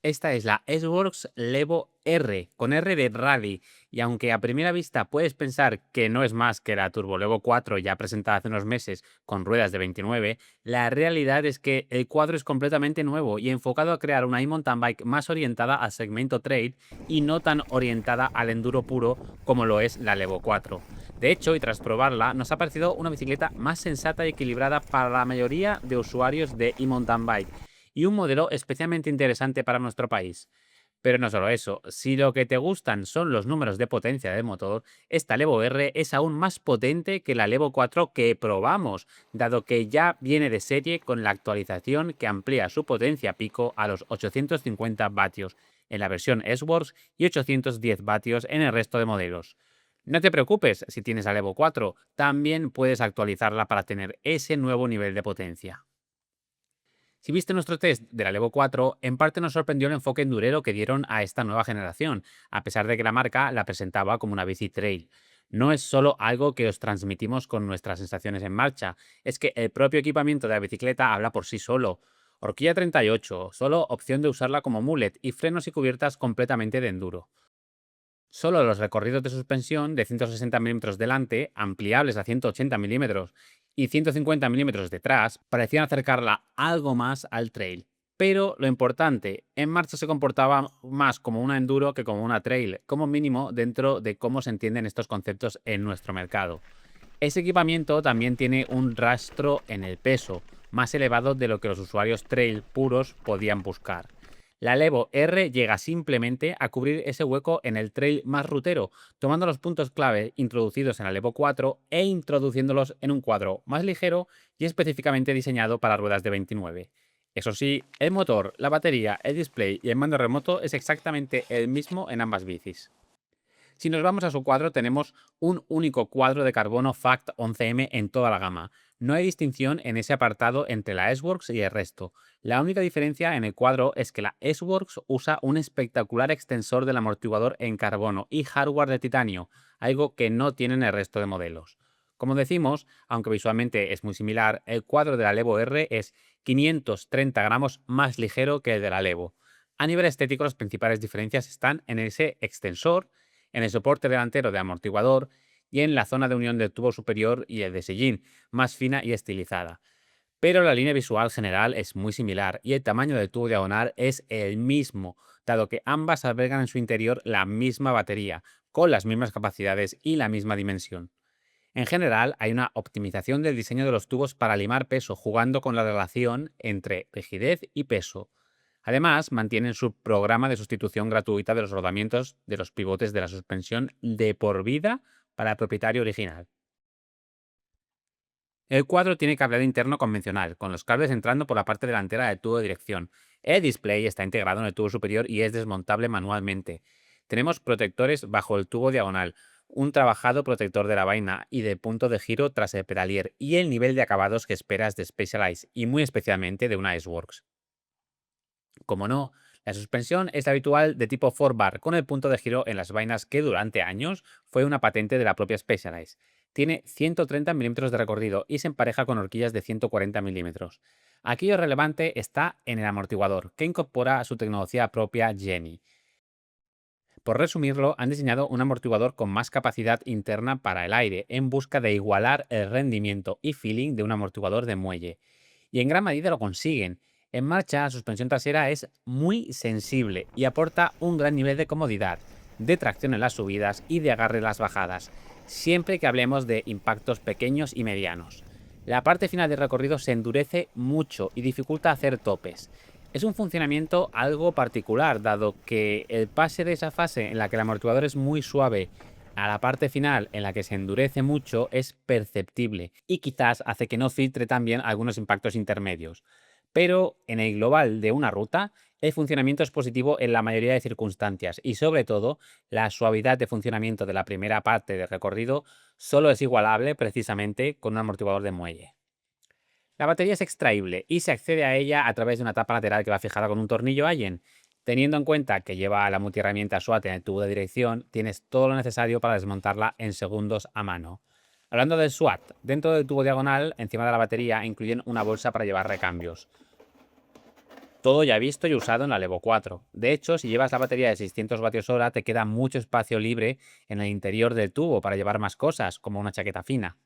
Esta es la S-Works Levo R, con R de Rally, y aunque a primera vista puedes pensar que no es más que la Turbo Levo 4 ya presentada hace unos meses con ruedas de 29, la realidad es que el cuadro es completamente nuevo y enfocado a crear una e-mountain bike más orientada al segmento trail y no tan orientada al enduro puro como lo es la Levo 4. De hecho, y tras probarla, nos ha parecido una bicicleta más sensata y equilibrada para la mayoría de usuarios de e-mountain bike y un modelo especialmente interesante para nuestro país. Pero no solo eso, si lo que te gustan son los números de potencia del motor, esta Levo R es aún más potente que la Levo 4 que probamos, dado que ya viene de serie con la actualización que amplía su potencia pico a los 850 vatios en la versión S-Works y 810 vatios en el resto de modelos. No te preocupes si tienes la Levo 4, también puedes actualizarla para tener ese nuevo nivel de potencia. Si viste nuestro test de la Levo 4, en parte nos sorprendió el enfoque endurero que dieron a esta nueva generación, a pesar de que la marca la presentaba como una bici trail. No es solo algo que os transmitimos con nuestras sensaciones en marcha, es que el propio equipamiento de la bicicleta habla por sí solo. Horquilla 38, solo opción de usarla como mullet y frenos y cubiertas completamente de enduro. Solo los recorridos de suspensión de 160 milímetros delante, ampliables a 180 milímetros y 150 milímetros detrás, parecían acercarla algo más al trail. Pero lo importante, en marcha se comportaba más como una enduro que como una trail, como mínimo dentro de cómo se entienden estos conceptos en nuestro mercado. Ese equipamiento también tiene un rastro en el peso, más elevado de lo que los usuarios trail puros podían buscar. La Levo R llega simplemente a cubrir ese hueco en el trail más rutero, tomando los puntos clave introducidos en la Levo 4 e introduciéndolos en un cuadro más ligero y específicamente diseñado para ruedas de 29. Eso sí, el motor, la batería, el display y el mando remoto es exactamente el mismo en ambas bicis. Si nos vamos a su cuadro, tenemos un único cuadro de carbono FACT 11M en toda la gama. No hay distinción en ese apartado entre la S-Works y el resto. La única diferencia en el cuadro es que la S-Works usa un espectacular extensor del amortiguador en carbono y hardware de titanio, algo que no tienen el resto de modelos. Como decimos, aunque visualmente es muy similar, el cuadro de la Levo R es 530 gramos más ligero que el de la Levo. A nivel estético, las principales diferencias están en ese extensor, en el soporte delantero de amortiguador y en la zona de unión del tubo superior y el de sillín, más fina y estilizada. Pero la línea visual general es muy similar y el tamaño del tubo diagonal es el mismo, dado que ambas albergan en su interior la misma batería, con las mismas capacidades y la misma dimensión. En general, hay una optimización del diseño de los tubos para limar peso, jugando con la relación entre rigidez y peso. Además, mantienen su programa de sustitución gratuita de los rodamientos de los pivotes de la suspensión de por vida para el propietario original. El cuadro tiene cableado interno convencional, con los cables entrando por la parte delantera del tubo de dirección. El display está integrado en el tubo superior y es desmontable manualmente. Tenemos protectores bajo el tubo diagonal, un trabajado protector de la vaina y de punto de giro tras el pedalier y el nivel de acabados que esperas de Specialized y muy especialmente de una S-Works. Como no, la suspensión es la habitual de tipo 4-bar con el punto de giro en las vainas que durante años fue una patente de la propia Specialized. Tiene 130 milímetros de recorrido y se empareja con horquillas de 140 milímetros. Aquí lo relevante está en el amortiguador, que incorpora su tecnología propia Jenny. Por resumirlo, han diseñado un amortiguador con más capacidad interna para el aire, en busca de igualar el rendimiento y feeling de un amortiguador de muelle. Y en gran medida lo consiguen. En marcha, la suspensión trasera es muy sensible y aporta un gran nivel de comodidad, de tracción en las subidas y de agarre en las bajadas, siempre que hablemos de impactos pequeños y medianos. La parte final del recorrido se endurece mucho y dificulta hacer topes. Es un funcionamiento algo particular, dado que el pase de esa fase en la que el amortiguador es muy suave a la parte final en la que se endurece mucho es perceptible y quizás hace que no filtre tan bien algunos impactos intermedios. Pero en el global de una ruta, el funcionamiento es positivo en la mayoría de circunstancias y sobre todo la suavidad de funcionamiento de la primera parte del recorrido solo es igualable precisamente con un amortiguador de muelle. La batería es extraíble y se accede a ella a través de una tapa lateral que va fijada con un tornillo Allen. Teniendo en cuenta que lleva la multiherramienta SWAT en el tubo de dirección, tienes todo lo necesario para desmontarla en segundos a mano. Hablando del SWAT, dentro del tubo diagonal, encima de la batería, incluyen una bolsa para llevar recambios. todo ya visto y usado en la Levo 4. De hecho, si llevas la batería de 600 vatios hora, te queda mucho espacio libre en el interior del tubo para llevar más cosas, como una chaqueta fina.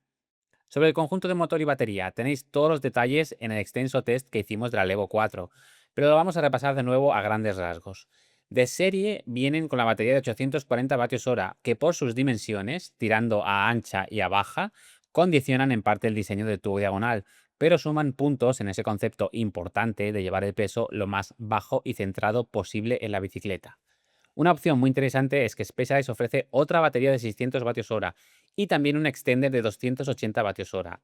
Sobre el conjunto de motor y batería, tenéis todos los detalles en el extenso test que hicimos de la Levo 4, pero lo vamos a repasar de nuevo a grandes rasgos. De serie vienen con la batería de 840 vatios hora, que por sus dimensiones, tirando a ancha y a baja, condicionan en parte el diseño del tubo diagonal, pero suman puntos en ese concepto importante de llevar el peso lo más bajo y centrado posible en la bicicleta. Una opción muy interesante es que Specialized ofrece otra batería de 600 vatios hora y también un extender de 280 vatios hora.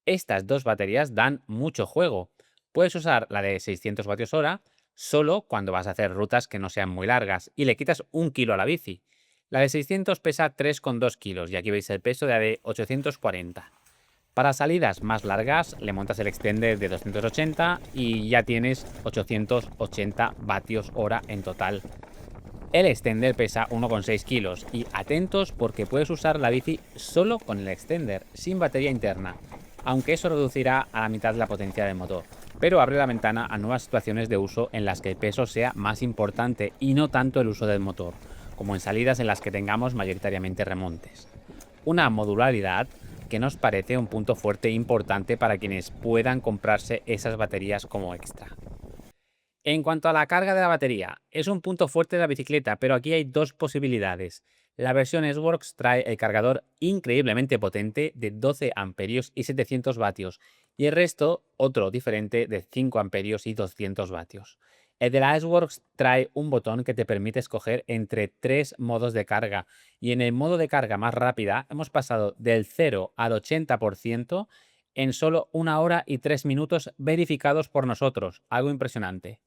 Estas dos baterías dan mucho juego. Puedes usar la de 600 vatios hora solo cuando vas a hacer rutas que no sean muy largas y le quitas 1 kilo a la bici. La de 600 pesa 3,2 kilos y aquí veis el peso de la de 840. Para salidas más largas le montas el extender de 280 y ya tienes 880 vatios hora en total. El extender pesa 1,6 kilos y atentos porque puedes usar la bici solo con el extender, sin batería interna, aunque eso reducirá a la mitad la potencia del motor, pero abre la ventana a nuevas situaciones de uso en las que el peso sea más importante y no tanto el uso del motor, como en salidas en las que tengamos mayoritariamente remontes. Una modularidad que nos parece un punto fuerte e importante para quienes puedan comprarse esas baterías como extra. En cuanto a la carga de la batería, es un punto fuerte de la bicicleta, pero aquí hay dos posibilidades. La versión S-Works trae el cargador increíblemente potente de 12 amperios y 700 vatios, y el resto otro diferente de 5 amperios y 200 vatios. El de la S-Works trae un botón que te permite escoger entre tres modos de carga, y en el modo de carga más rápida hemos pasado del 0 al 80% en solo 1 hora y 3 minutos verificados por nosotros, algo impresionante.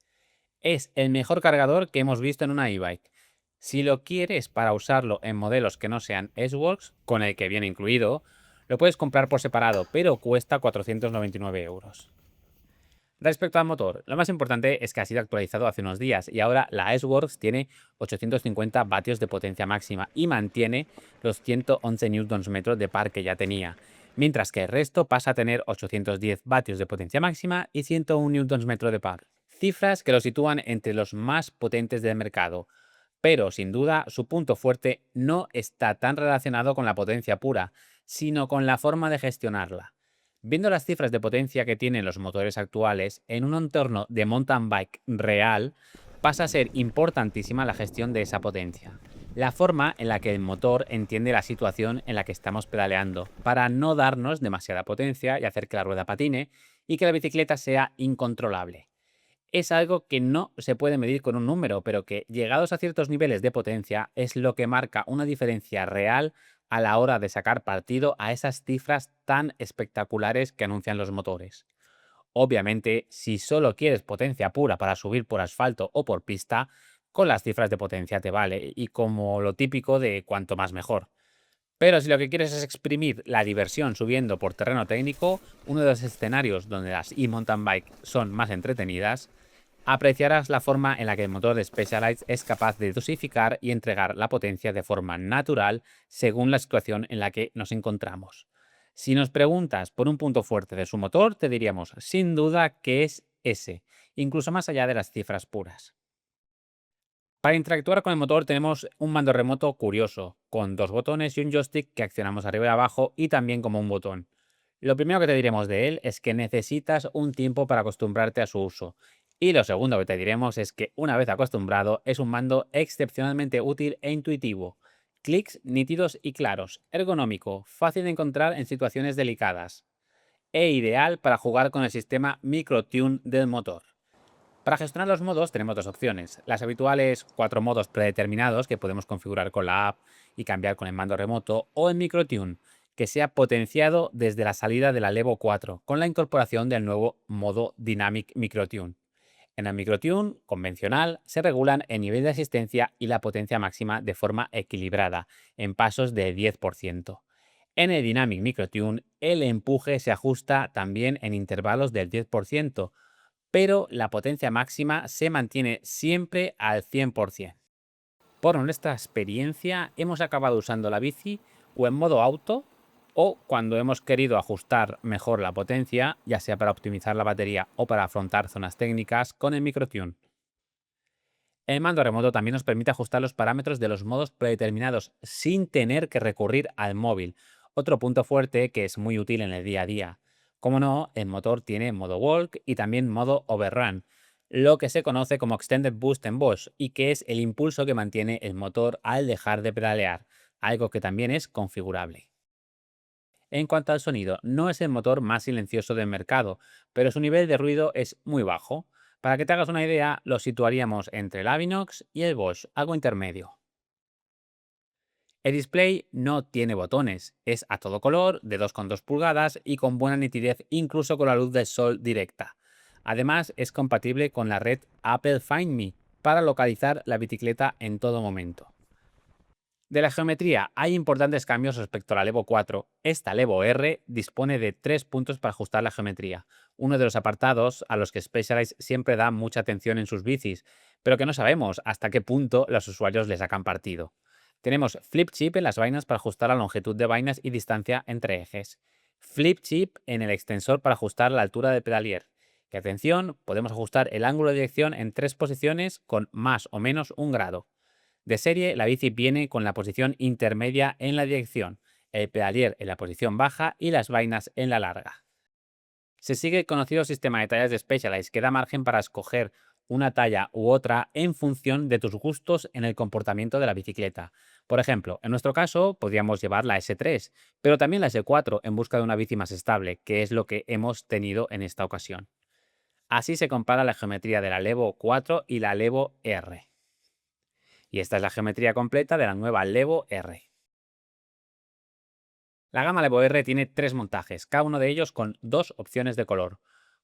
Es el mejor cargador que hemos visto en una e-bike. Si lo quieres para usarlo en modelos que no sean S-Works, con el que viene incluido, lo puedes comprar por separado, pero cuesta 499 euros. Respecto al motor, lo más importante es que ha sido actualizado hace unos días y ahora la S-Works tiene 850 vatios de potencia máxima y mantiene los 111 Nm de par que ya tenía, mientras que el resto pasa a tener 810 vatios de potencia máxima y 101 Nm de par. Cifras que lo sitúan entre los más potentes del mercado, pero sin duda su punto fuerte no está tan relacionado con la potencia pura, sino con la forma de gestionarla. Viendo las cifras de potencia que tienen los motores actuales, en un entorno de mountain bike real, pasa a ser importantísima la gestión de esa potencia. La forma en la que el motor entiende la situación en la que estamos pedaleando, para no darnos demasiada potencia y hacer que la rueda patine y que la bicicleta sea incontrolable. Es algo que no se puede medir con un número, pero que, llegados a ciertos niveles de potencia, es lo que marca una diferencia real a la hora de sacar partido a esas cifras tan espectaculares que anuncian los motores. Obviamente, si solo quieres potencia pura para subir por asfalto o por pista, con las cifras de potencia te vale, y como lo típico de cuanto más mejor. Pero si lo que quieres es exprimir la diversión subiendo por terreno técnico, uno de los escenarios donde las e-mountain bike son más entretenidas, apreciarás la forma en la que el motor de Specialized es capaz de dosificar y entregar la potencia de forma natural según la situación en la que nos encontramos. Si nos preguntas por un punto fuerte de su motor, te diríamos sin duda que es ese, incluso más allá de las cifras puras. Para interactuar con el motor tenemos un mando remoto curioso, con dos botones y un joystick que accionamos arriba y abajo y también como un botón. Lo primero que te diremos de él es que necesitas un tiempo para acostumbrarte a su uso. Y lo segundo que te diremos es que una vez acostumbrado es un mando excepcionalmente útil e intuitivo. Clics nítidos y claros, ergonómico, fácil de encontrar en situaciones delicadas e ideal para jugar con el sistema MicroTune del motor. Para gestionar los modos tenemos dos opciones. Las habituales 4 modos predeterminados que podemos configurar con la app y cambiar con el mando remoto, o el MicroTune, que se ha potenciado desde la salida de la Levo 4 con la incorporación del nuevo modo Dynamic MicroTune. En el MicroTune convencional se regulan el nivel de asistencia y la potencia máxima de forma equilibrada, en pasos de 10%. En el Dynamic MicroTune el empuje se ajusta también en intervalos del 10%, pero la potencia máxima se mantiene siempre al 100%. Por nuestra experiencia, hemos acabado usando la bici o en modo auto o cuando hemos querido ajustar mejor la potencia, ya sea para optimizar la batería o para afrontar zonas técnicas con el microtune. El mando remoto también nos permite ajustar los parámetros de los modos predeterminados sin tener que recurrir al móvil, otro punto fuerte que es muy útil en el día a día. Como no, el motor tiene modo walk y también modo overrun, lo que se conoce como Extended Boost en Bosch y que es el impulso que mantiene el motor al dejar de pedalear, algo que también es configurable. En cuanto al sonido, no es el motor más silencioso del mercado, pero su nivel de ruido es muy bajo. Para que te hagas una idea, lo situaríamos entre el Avinox y el Bosch, algo intermedio. El display no tiene botones, es a todo color, de 2,2 pulgadas y con buena nitidez incluso con la luz del sol directa. Además, es compatible con la red Apple Find Me para localizar la bicicleta en todo momento. De la geometría, hay importantes cambios respecto a la Levo 4. Esta Levo R dispone de 3 puntos para ajustar la geometría, uno de los apartados a los que Specialized siempre da mucha atención en sus bicis, pero que no sabemos hasta qué punto los usuarios le sacan partido. Tenemos Flip Chip en las vainas para ajustar la longitud de vainas y distancia entre ejes. Flip Chip en el extensor para ajustar la altura del pedalier. Y atención, podemos ajustar el ángulo de dirección en 3 posiciones con más o menos 1 grado. De serie, la bici viene con la posición intermedia en la dirección, el pedalier en la posición baja y las vainas en la larga. Se sigue el conocido sistema de tallas de Specialized que da margen para escoger una talla u otra en función de tus gustos en el comportamiento de la bicicleta. Por ejemplo, en nuestro caso podríamos llevar la S3, pero también la S4 en busca de una bici más estable, que es lo que hemos tenido en esta ocasión. Así se compara la geometría de la Levo 4 y la Levo R. Y esta es la geometría completa de la nueva Levo R. La gama Levo R tiene 3 montajes, cada uno de ellos con 2 opciones de color,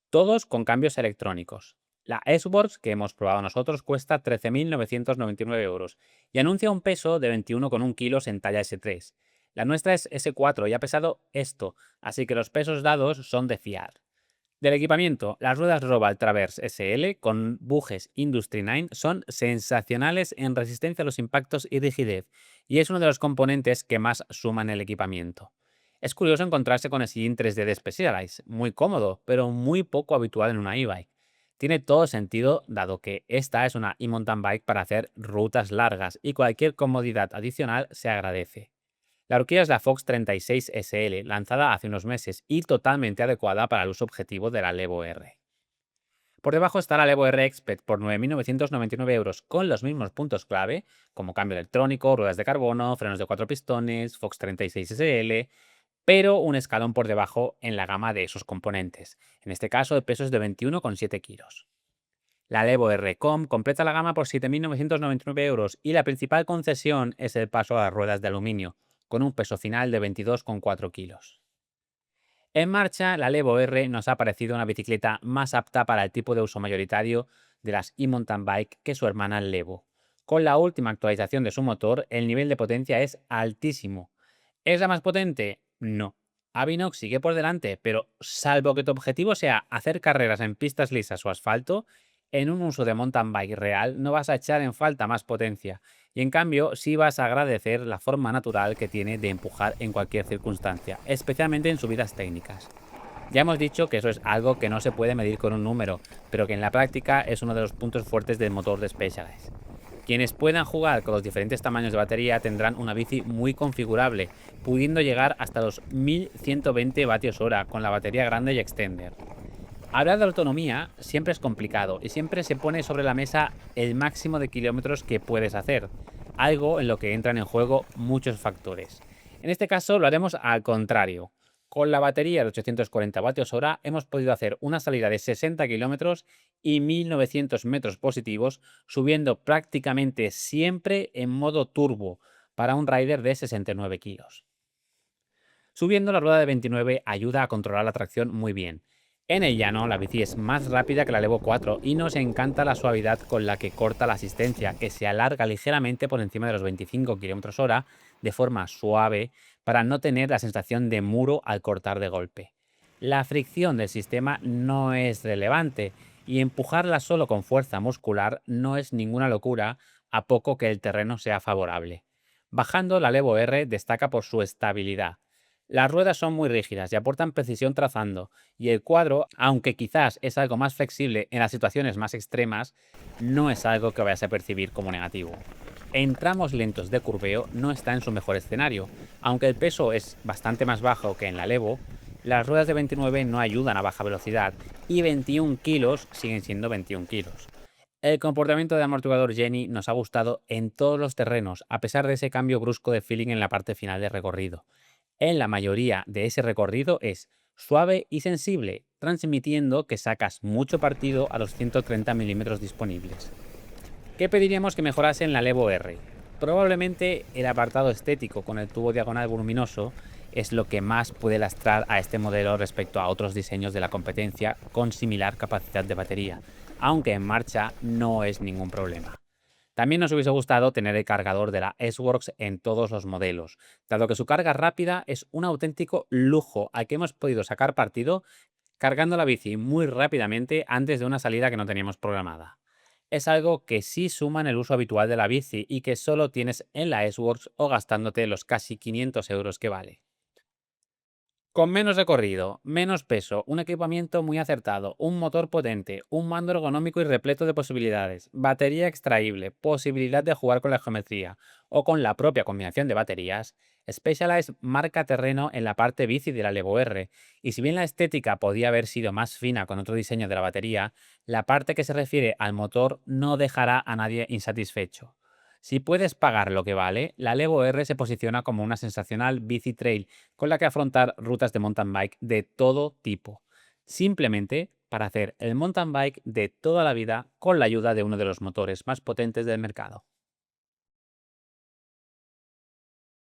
todos con cambios electrónicos. La S-Works que hemos probado nosotros cuesta 13.999 euros y anuncia un peso de 21,1 kilos en talla S3. La nuestra es S4 y ha pesado esto, así que los pesos dados son de fiar. Del equipamiento, las ruedas Robal Traverse SL con bujes Industry 9 son sensacionales en resistencia a los impactos y rigidez, y es uno de los componentes que más suman el equipamiento. Es curioso encontrarse con el sillín 3D de Specialized, muy cómodo, pero muy poco habitual en una e-bike. Tiene todo sentido dado que esta es una e-mountain bike para hacer rutas largas y cualquier comodidad adicional se agradece. La horquilla es la Fox 36 SL, lanzada hace unos meses y totalmente adecuada para el uso objetivo de la Levo R. Por debajo está la Levo R Expert por 9.999 euros, con los mismos puntos clave, como cambio electrónico, ruedas de carbono, frenos de 4 pistones, Fox 36 SL, pero un escalón por debajo en la gama de esos componentes. En este caso, el peso es de 21,7 kilos. La Levo R-Com completa la gama por 7.999 euros y la principal concesión es el paso a las ruedas de aluminio, con un peso final de 22,4 kilos. En marcha, la Levo R nos ha parecido una bicicleta más apta para el tipo de uso mayoritario de las e-mountain bike que su hermana Levo. Con la última actualización de su motor, el nivel de potencia es altísimo. ¿Es la más potente? No. Avinox sigue por delante, pero salvo que tu objetivo sea hacer carreras en pistas lisas o asfalto, en un uso de mountain bike real no vas a echar en falta más potencia. Y en cambio, sí vas a agradecer la forma natural que tiene de empujar en cualquier circunstancia, especialmente en subidas técnicas. Ya hemos dicho que eso es algo que no se puede medir con un número, pero que en la práctica es uno de los puntos fuertes del motor de Specialized. Quienes puedan jugar con los diferentes tamaños de batería tendrán una bici muy configurable, pudiendo llegar hasta los 1120 vatios hora con la batería grande y extender. Hablar de autonomía siempre es complicado y siempre se pone sobre la mesa el máximo de kilómetros que puedes hacer, algo en lo que entran en juego muchos factores. En este caso lo haremos al contrario. Con la batería de 840 vatios hora hemos podido hacer una salida de 60 kilómetros y 1900 metros positivos, subiendo prácticamente siempre en modo turbo para un rider de 69 kilos. Subiendo la rueda de 29 ayuda a controlar la tracción muy bien. En el llano, la bici es más rápida que la Levo 4 y nos encanta la suavidad con la que corta la asistencia, que se alarga ligeramente por encima de los 25 km hora de forma suave para no tener la sensación de muro al cortar de golpe. La fricción del sistema no es relevante y empujarla solo con fuerza muscular no es ninguna locura a poco que el terreno sea favorable. Bajando, la Levo R destaca por su estabilidad. Las ruedas son muy rígidas y aportan precisión trazando, y el cuadro, aunque quizás es algo más flexible en las situaciones más extremas, no es algo que vayas a percibir como negativo. En tramos lentos de curveo no está en su mejor escenario, aunque el peso es bastante más bajo que en la Levo, las ruedas de 29 no ayudan a baja velocidad y 21 kilos siguen siendo 21 kilos. El comportamiento de amortiguador Jenny nos ha gustado en todos los terrenos, a pesar de ese cambio brusco de feeling en la parte final del recorrido. En la mayoría de ese recorrido es suave y sensible, transmitiendo que sacas mucho partido a los 130 milímetros disponibles. ¿Qué pediríamos que mejorase en la Levo R? Probablemente el apartado estético con el tubo diagonal voluminoso es lo que más puede lastrar a este modelo respecto a otros diseños de la competencia con similar capacidad de batería, aunque en marcha no es ningún problema. También nos hubiese gustado tener el cargador de la S-Works en todos los modelos, dado que su carga rápida es un auténtico lujo al que hemos podido sacar partido cargando la bici muy rápidamente antes de una salida que no teníamos programada. Es algo que sí suma en el uso habitual de la bici y que solo tienes en la S-Works o gastándote los casi 500 euros que vale. Con menos recorrido, menos peso, un equipamiento muy acertado, un motor potente, un mando ergonómico y repleto de posibilidades, batería extraíble, posibilidad de jugar con la geometría o con la propia combinación de baterías, Specialized marca terreno en la parte bici de la Levo R, y si bien la estética podía haber sido más fina con otro diseño de la batería, la parte que se refiere al motor no dejará a nadie insatisfecho. Si puedes pagar lo que vale, la Levo R se posiciona como una sensacional bici trail con la que afrontar rutas de mountain bike de todo tipo, simplemente para hacer el mountain bike de toda la vida con la ayuda de uno de los motores más potentes del mercado.